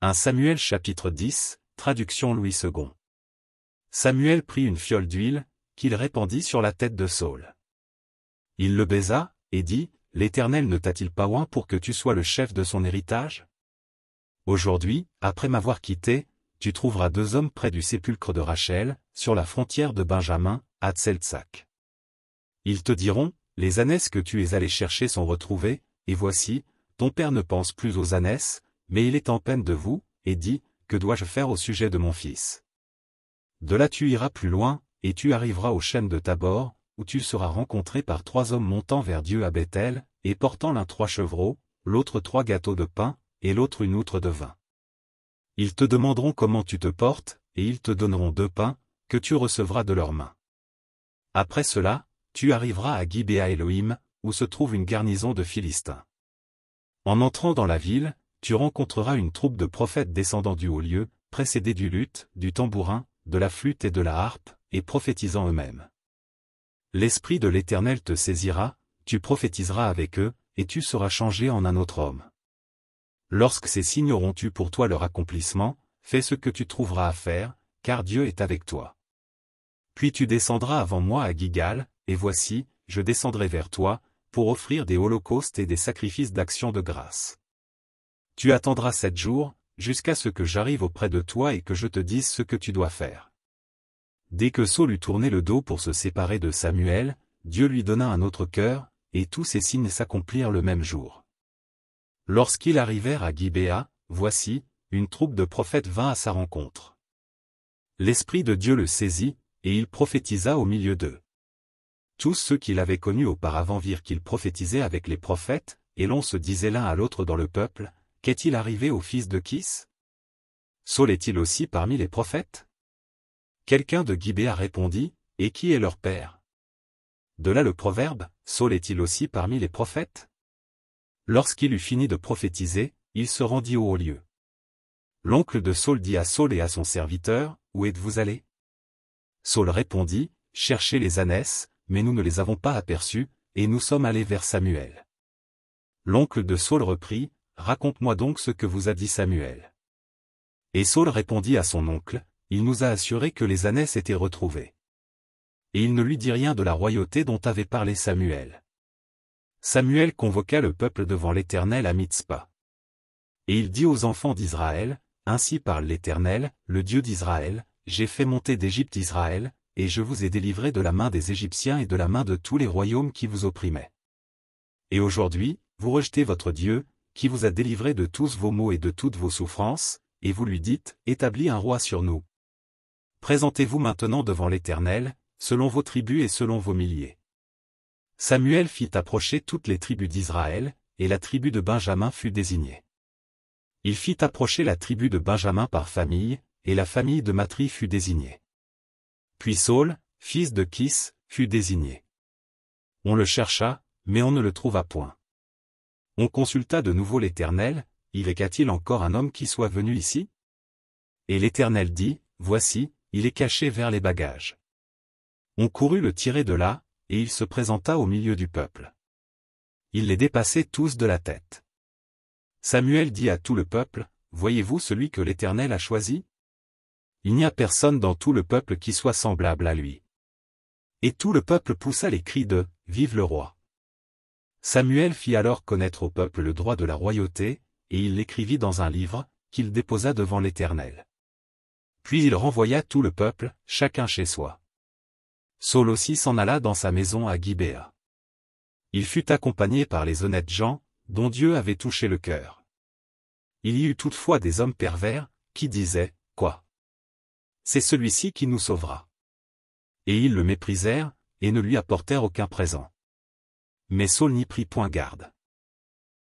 1 Samuel chapitre 10, traduction Louis II. Samuel prit une fiole d'huile, qu'il répandit sur la tête de Saül. Il le baisa, et dit, « L'Éternel ne t'a-t-il pas oint pour que tu sois le chef de son héritage? Aujourd'hui, après m'avoir quitté, tu trouveras 2 hommes près du sépulcre de Rachel, sur la frontière de Benjamin, à Tseltsac. Ils te diront, les ânesses que tu es allé chercher sont retrouvées, et voici, ton père ne pense plus aux ânesses, mais il est en peine de vous, et dit, que dois-je faire au sujet de mon fils? De là tu iras plus loin, et tu arriveras au chêne de Tabor, où tu seras rencontré par 3 hommes montant vers Dieu à Bethel, et portant l'un 3 chevreaux, l'autre 3 gâteaux de pain, et l'autre une outre de vin. Ils te demanderont comment tu te portes, et ils te donneront 2 pains, que tu recevras de leurs mains. Après cela, tu arriveras à Gibéa Elohim, où se trouve une garnison de Philistins. En entrant dans la ville, tu rencontreras une troupe de prophètes descendant du haut lieu, précédés du luth, du tambourin, de la flûte et de la harpe, et prophétisant eux-mêmes. L'Esprit de l'Éternel te saisira, tu prophétiseras avec eux, et tu seras changé en un autre homme. Lorsque ces signes auront eu pour toi leur accomplissement, fais ce que tu trouveras à faire, car Dieu est avec toi. Puis tu descendras avant moi à Gigal, et voici, je descendrai vers toi, pour offrir des holocaustes et des sacrifices d'action de grâce. Tu attendras 7 jours, jusqu'à ce que j'arrive auprès de toi et que je te dise ce que tu dois faire. Dès que Saül eut tourné le dos pour se séparer de Samuel, Dieu lui donna un autre cœur, et tous ces signes s'accomplirent le même jour. Lorsqu'ils arrivèrent à Gibéa, voici, une troupe de prophètes vint à sa rencontre. L'Esprit de Dieu le saisit, et il prophétisa au milieu d'eux. Tous ceux qui l'avaient connu auparavant virent qu'il prophétisait avec les prophètes, et l'on se disait l'un à l'autre dans le peuple, « Qu'est-il arrivé au fils de Kis? Saül est-il aussi parmi les prophètes ?» Quelqu'un de Gibéa répondit, « Et qui est leur père ?» De là le proverbe, « Saül est-il aussi parmi les prophètes ?» Lorsqu'il eut fini de prophétiser, il se rendit au haut lieu. L'oncle de Saül dit à Saül et à son serviteur, « Où êtes-vous allés » Saül répondit, « Cherchez les ânesses, mais nous ne les avons pas aperçues, et nous sommes allés vers Samuel. » L'oncle de Saül reprit, « Raconte-moi donc ce que vous a dit Samuel. » Et Saül répondit à son oncle, « Il nous a assuré que les ânesses étaient retrouvées. » Et il ne lui dit rien de la royauté dont avait parlé Samuel. Samuel convoqua le peuple devant l'Éternel à Mitzpa. Et il dit aux enfants d'Israël, « Ainsi parle l'Éternel, le Dieu d'Israël, j'ai fait monter d'Égypte Israël, et je vous ai délivré de la main des Égyptiens et de la main de tous les royaumes qui vous opprimaient. Et aujourd'hui, vous rejetez votre Dieu, qui vous a délivré de tous vos maux et de toutes vos souffrances, et vous lui dites, établis un roi sur nous. Présentez-vous maintenant devant l'Éternel, selon vos tribus et selon vos milliers. » Samuel fit approcher toutes les tribus d'Israël, et la tribu de Benjamin fut désignée. Il fit approcher la tribu de Benjamin par famille, et la famille de Matri fut désignée. Puis Saül, fils de Kis, fut désigné. On le chercha, mais on ne le trouva point. On consulta de nouveau l'Éternel, « Y a-t-il encore un homme qui soit venu ici ?» Et l'Éternel dit, « Voici, il est caché vers les bagages. » On courut le tirer de là, et il se présenta au milieu du peuple. Il les dépassait tous de la tête. Samuel dit à tout le peuple, « Voyez-vous celui que l'Éternel a choisi? Il n'y a personne dans tout le peuple qui soit semblable à lui. » Et tout le peuple poussa les cris de « Vive le roi !» Samuel fit alors connaître au peuple le droit de la royauté, et il l'écrivit dans un livre, qu'il déposa devant l'Éternel. Puis il renvoya tout le peuple, chacun chez soi. Saül aussi s'en alla dans sa maison à Gibéa. Il fut accompagné par les honnêtes gens, dont Dieu avait touché le cœur. Il y eut toutefois des hommes pervers, qui disaient, « Quoi? C'est celui-ci qui nous sauvera. » Et ils le méprisèrent, et ne lui apportèrent aucun présent. Mais Saül n'y prit point garde.